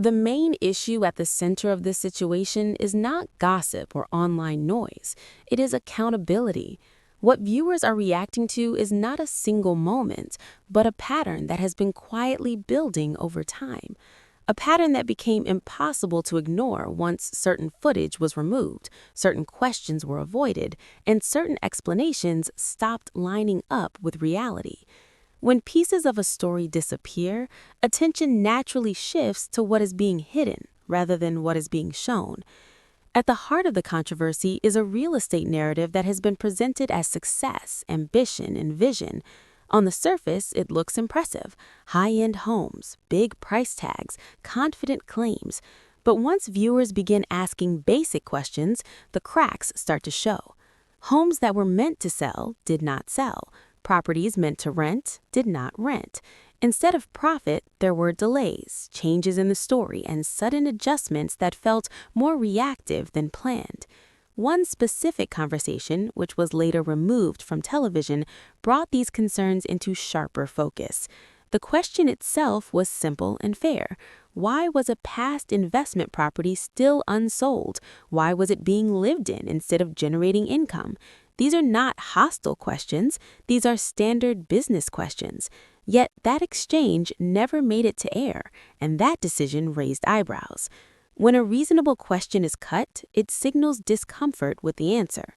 The main issue at the center of this situation is not gossip or online noise. It is accountability. What viewers are reacting to is not a single moment, but a pattern that has been quietly building over time. A pattern that became impossible to ignore once certain footage was removed, certain questions were avoided, and certain explanations stopped lining up with reality. When pieces of a story disappear, attention naturally shifts to what is being hidden rather than what is being shown. At the heart of the controversy is a real estate narrative that has been presented as success, ambition, and vision. On the surface, it looks impressive. High-end homes, big price tags, confident claims. But once viewers begin asking basic questions, the cracks start to show. Homes that were meant to sell did not sell. Properties meant to rent did not rent. Instead of profit, there were delays, changes in the story, and sudden adjustments that felt more reactive than planned. One specific conversation, which was later removed from television, brought these concerns into sharper focus. The question itself was simple and fair. Why was a past investment property still unsold? Why was it being lived in instead of generating income? These are not hostile questions. These are standard business questions. Yet that exchange never made it to air, and that decision raised eyebrows. When a reasonable question is cut, it signals discomfort with the answer.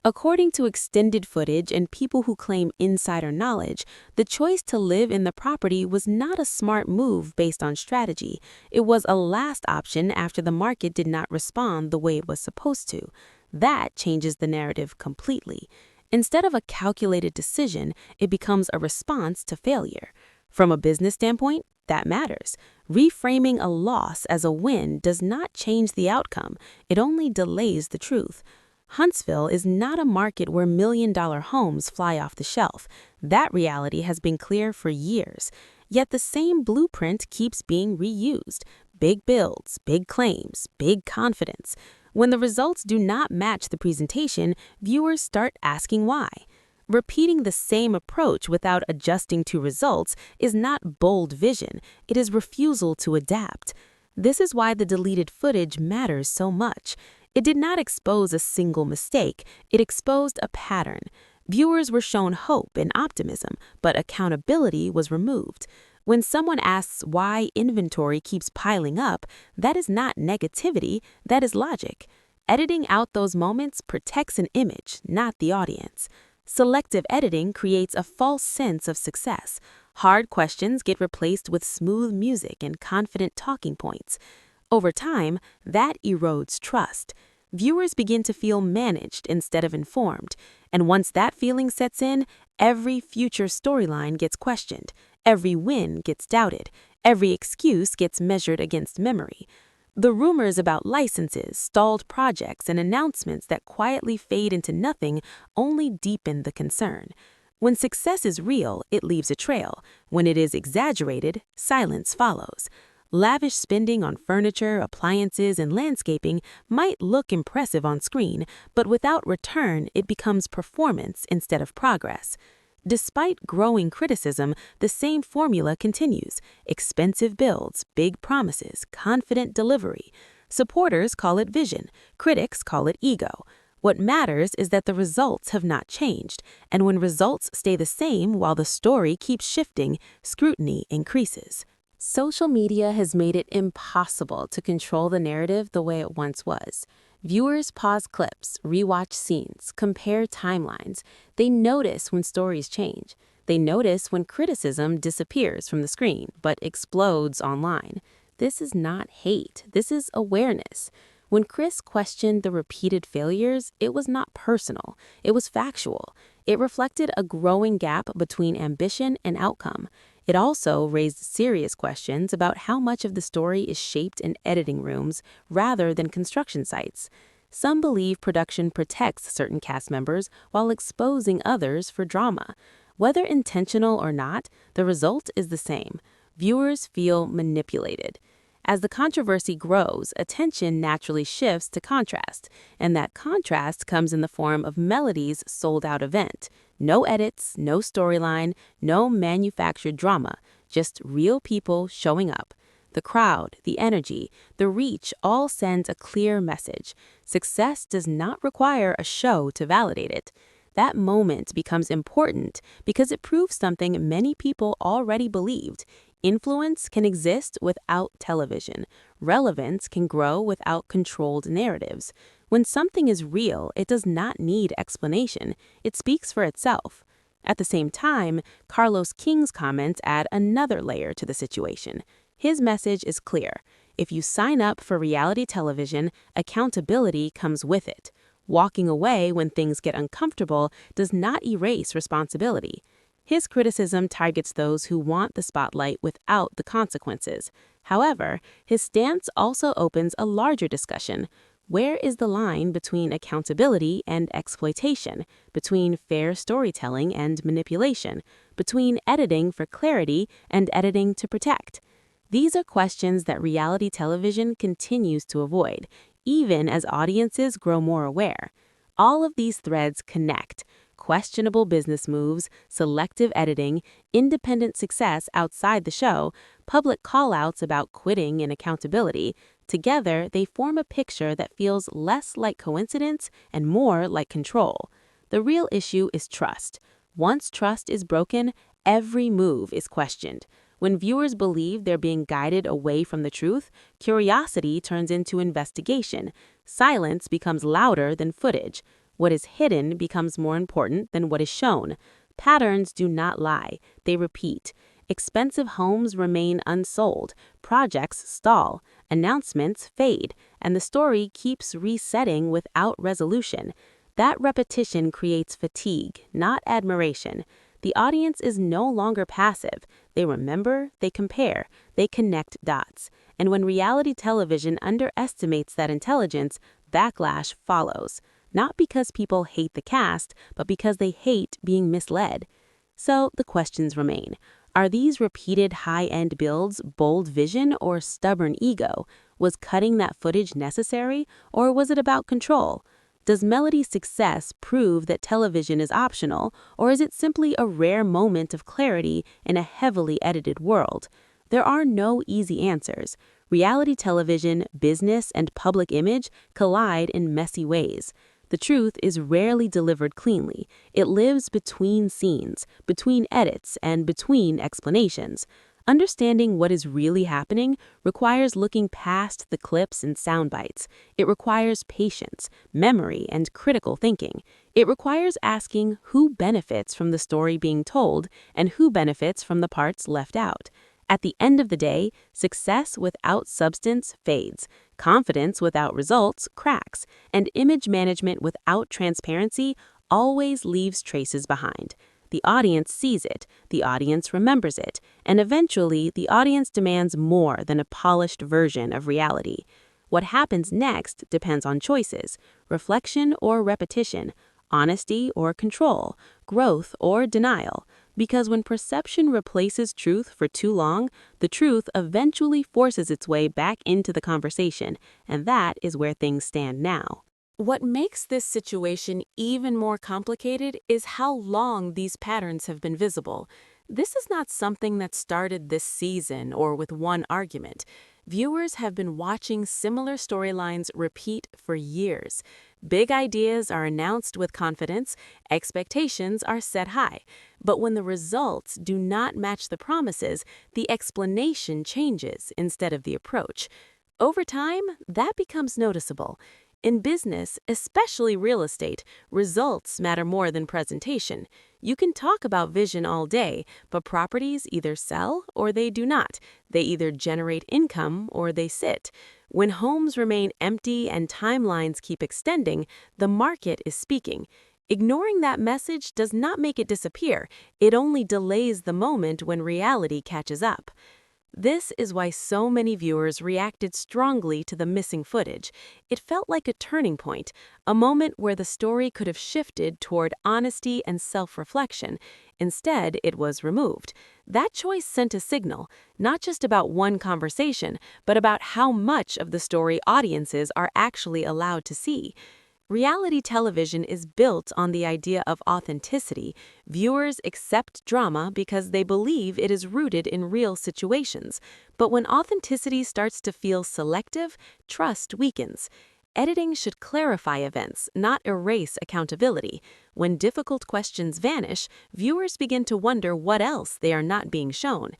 According to extended footage and people who claim insider knowledge, the choice to live in the property was not a smart move based on strategy. It was a last option after the market did not respond the way it was supposed to. That changes the narrative completely. Instead of a calculated decision, it becomes a response to failure. From a business standpoint, that matters. Reframing a loss as a win does not change the outcome. It only delays the truth. Huntsville is not a market where million-dollar homes fly off the shelf. That reality has been clear for years. Yet the same blueprint keeps being reused. Big builds, big claims, big confidence. When the results do not match the presentation, viewers start asking why. Repeating the same approach without adjusting to results is not bold vision, it is refusal to adapt. This is why the deleted footage matters so much. It did not expose a single mistake, it exposed a pattern. Viewers were shown hope and optimism, but accountability was removed. When someone asks why inventory keeps piling up, that is not negativity, that is logic. Editing out those moments protects an image, not the audience. Selective editing creates a false sense of success. Hard questions get replaced with smooth music and confident talking points. Over time, that erodes trust. Viewers begin to feel managed instead of informed. And once that feeling sets in, every future storyline gets questioned. Every win gets doubted. Every excuse gets measured against memory. The rumors about licenses, stalled projects, and announcements that quietly fade into nothing only deepen the concern. When success is real, it leaves a trail. When it is exaggerated, silence follows. Lavish spending on furniture, appliances, and landscaping might look impressive on screen, but without return, it becomes performance instead of progress. Despite growing criticism, the same formula continues. Expensive builds, big promises, confident delivery. Supporters call it vision. Critics call it ego. What matters is that the results have not changed, and when results stay the same while the story keeps shifting, scrutiny increases. Social media has made it impossible to control the narrative the way it once was. Viewers pause clips, rewatch scenes, compare timelines. They notice when stories change. They notice when criticism disappears from the screen but explodes online. This is not hate. This is awareness. When Chris questioned the repeated failures, it was not personal. It was factual. It reflected a growing gap between ambition and outcome. It also raised serious questions about how much of the story is shaped in editing rooms rather than construction sites. Some believe production protects certain cast members while exposing others for drama. Whether intentional or not, the result is the same. Viewers feel manipulated. As the controversy grows, attention naturally shifts to contrast, and that contrast comes in the form of Melody's sold-out event. No edits, no storyline, no manufactured drama, just real people showing up. The crowd, the energy, the reach all sends a clear message. Success does not require a show to validate it. That moment becomes important because it proves something many people already believed. Influence can exist without television. Relevance can grow without controlled narratives. When something is real, it does not need explanation. It speaks for itself. At the same time, Carlos King's comments add another layer to the situation. His message is clear. If you sign up for reality television, accountability comes with it. Walking away when things get uncomfortable does not erase responsibility. His criticism targets those who want the spotlight without the consequences. However, his stance also opens a larger discussion. Where is the line between accountability and exploitation, between fair storytelling and manipulation, between editing for clarity and editing to protect? These are questions that reality television continues to avoid, even as audiences grow more aware. All of these threads connect: questionable business moves, selective editing, independent success outside the show, public call-outs about quitting and accountability. Together, they form a picture that feels less like coincidence and more like control. The real issue is trust. Once trust is broken, every move is questioned. When viewers believe they're being guided away from the truth, curiosity turns into investigation. Silence becomes louder than footage. What is hidden becomes more important than what is shown. Patterns do not lie, they repeat. Expensive homes remain unsold, projects stall, announcements fade, and the story keeps resetting without resolution. That repetition creates fatigue, not admiration. The audience is no longer passive. They remember, they compare, they connect dots. And when reality television underestimates that intelligence, backlash follows. Not because people hate the cast, but because they hate being misled. So the questions remain. Are these repeated high-end builds bold vision or stubborn ego? Was cutting that footage necessary, or was it about control? Does Melody's success prove that television is optional, or is it simply a rare moment of clarity in a heavily edited world? There are no easy answers. Reality television, business, and public image collide in messy ways. The truth is rarely delivered cleanly. It lives between scenes, between edits, and between explanations. Understanding what is really happening requires looking past the clips and sound bites. It requires patience, memory, and critical thinking. It requires asking who benefits from the story being told and who benefits from the parts left out. At the end of the day, success without substance fades, confidence without results cracks, and image management without transparency always leaves traces behind. The audience sees it, the audience remembers it, and eventually the audience demands more than a polished version of reality. What happens next depends on choices: reflection or repetition, honesty or control, growth or denial. Because when perception replaces truth for too long, the truth eventually forces its way back into the conversation, and that is where things stand now. What makes this situation even more complicated is how long these patterns have been visible. This is not something that started this season or with one argument. Viewers have been watching similar storylines repeat for years. Big ideas are announced with confidence, expectations are set high. But when the results do not match the promises, the explanation changes instead of the approach. Over time, that becomes noticeable. In business, especially real estate, results matter more than presentation. You can talk about vision all day, but properties either sell or they do not. They either generate income or they sit. When homes remain empty and timelines keep extending, the market is speaking. Ignoring that message does not make it disappear. It only delays the moment when reality catches up. This is why so many viewers reacted strongly to the missing footage. It felt like a turning point, a moment where the story could have shifted toward honesty and self-reflection. Instead, it was removed. That choice sent a signal, not just about one conversation, but about how much of the story audiences are actually allowed to see. Reality television is built on the idea of authenticity. Viewers accept drama because they believe it is rooted in real situations. But when authenticity starts to feel selective, trust weakens. Editing should clarify events, not erase accountability. When difficult questions vanish, viewers begin to wonder what else they are not being shown.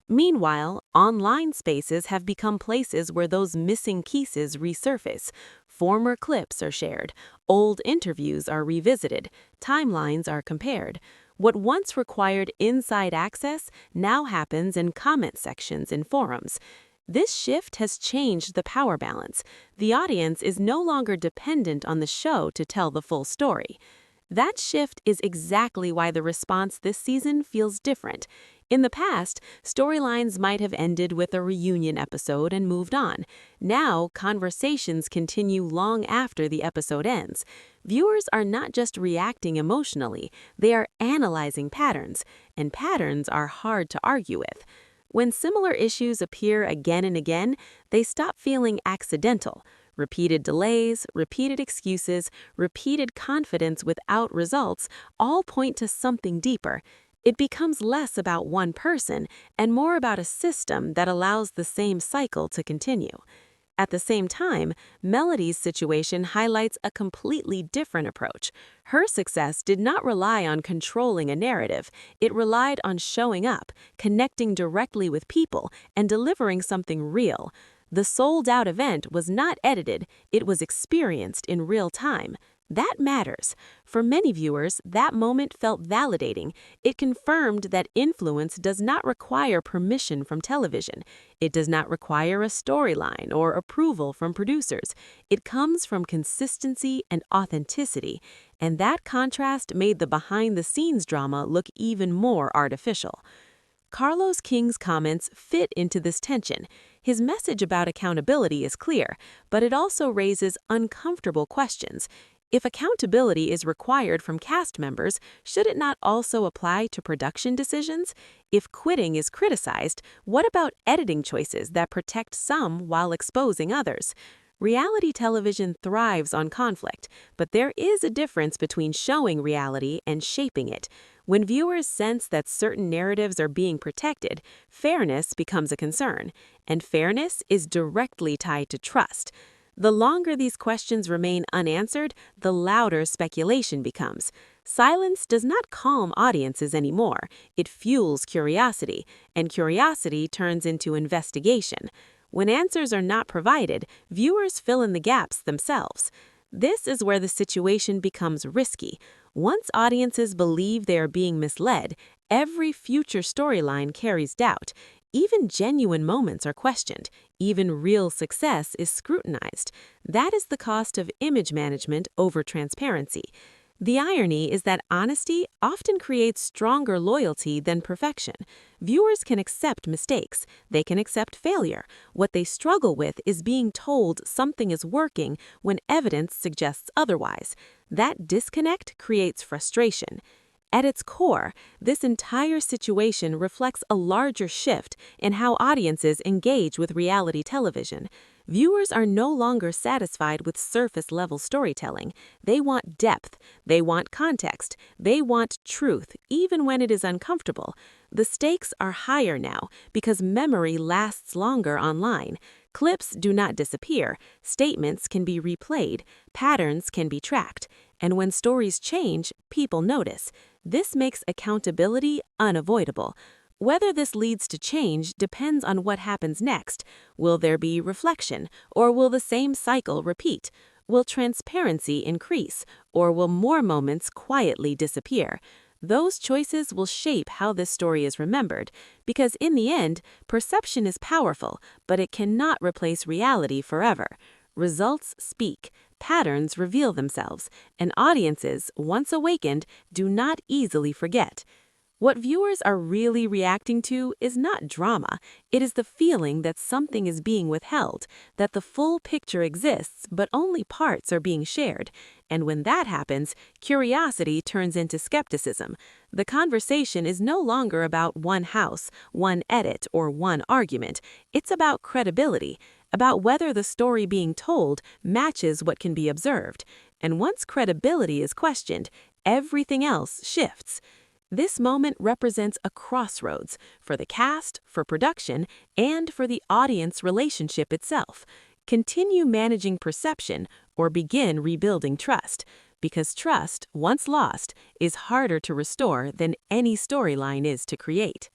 Meanwhile, online spaces have become places where those missing pieces resurface. Former clips are shared, old interviews are revisited, timelines are compared. What once required inside access now happens in comment sections in forums. This shift has changed the power balance. The audience is no longer dependent on the show to tell the full story. That shift is exactly why the response this season feels different. In the past, storylines might have ended with a reunion episode and moved on. Now, conversations continue long after the episode ends. Viewers are not just reacting emotionally, they are analyzing patterns, and patterns are hard to argue with. When similar issues appear again and again, they stop feeling accidental. Repeated delays, repeated excuses, repeated confidence without results all point to something deeper. It becomes less about one person and more about a system that allows the same cycle to continue. At the same time, Melody's situation highlights a completely different approach. Her success did not rely on controlling a narrative. It relied on showing up, connecting directly with people, and delivering something real. The sold-out event was not edited, it was experienced in real time. That matters. For many viewers, that moment felt validating. It confirmed that influence does not require permission from television. It does not require a storyline or approval from producers. It comes from consistency and authenticity. And that contrast made the behind-the-scenes drama look even more artificial. Carlos King's comments fit into this tension. His message about accountability is clear, but it also raises uncomfortable questions. If accountability is required from cast members, should it not also apply to production decisions? If quitting is criticized, what about editing choices that protect some while exposing others? Reality television thrives on conflict, but there is a difference between showing reality and shaping it. When viewers sense that certain narratives are being protected, fairness becomes a concern, and fairness is directly tied to trust. The longer these questions remain unanswered, the louder speculation becomes. Silence does not calm audiences anymore. It fuels curiosity, and curiosity turns into investigation. When answers are not provided, viewers fill in the gaps themselves. This is where the situation becomes risky. Once audiences believe they are being misled, every future storyline carries doubt. Even genuine moments are questioned. Even real success is scrutinized. That is the cost of image management over transparency. The irony is that honesty often creates stronger loyalty than perfection. Viewers can accept mistakes. They can accept failure. What they struggle with is being told something is working when evidence suggests otherwise. That disconnect creates frustration. At its core, this entire situation reflects a larger shift in how audiences engage with reality television. Viewers are no longer satisfied with surface-level storytelling. They want depth, they want context, they want truth, even when it is uncomfortable. The stakes are higher now because memory lasts longer online. Clips do not disappear, statements can be replayed, patterns can be tracked, and when stories change, people notice. This makes accountability unavoidable. Whether this leads to change depends on what happens next. Will there be reflection, or will the same cycle repeat? Will transparency increase, or will more moments quietly disappear? Those choices will shape how this story is remembered, because in the end, perception is powerful, but it cannot replace reality forever. Results speak, patterns reveal themselves, and audiences, once awakened, do not easily forget. What viewers are really reacting to is not drama. It is the feeling that something is being withheld, that the full picture exists, but only parts are being shared. And when that happens, curiosity turns into skepticism. The conversation is no longer about one house, one edit, or one argument. It's about credibility. about whether the story being told matches what can be observed. And once credibility is questioned, everything else shifts. This moment represents a crossroads for the cast, for production, and for the audience relationship itself. Continue managing perception or begin rebuilding trust, because trust, once lost, is harder to restore than any storyline is to create.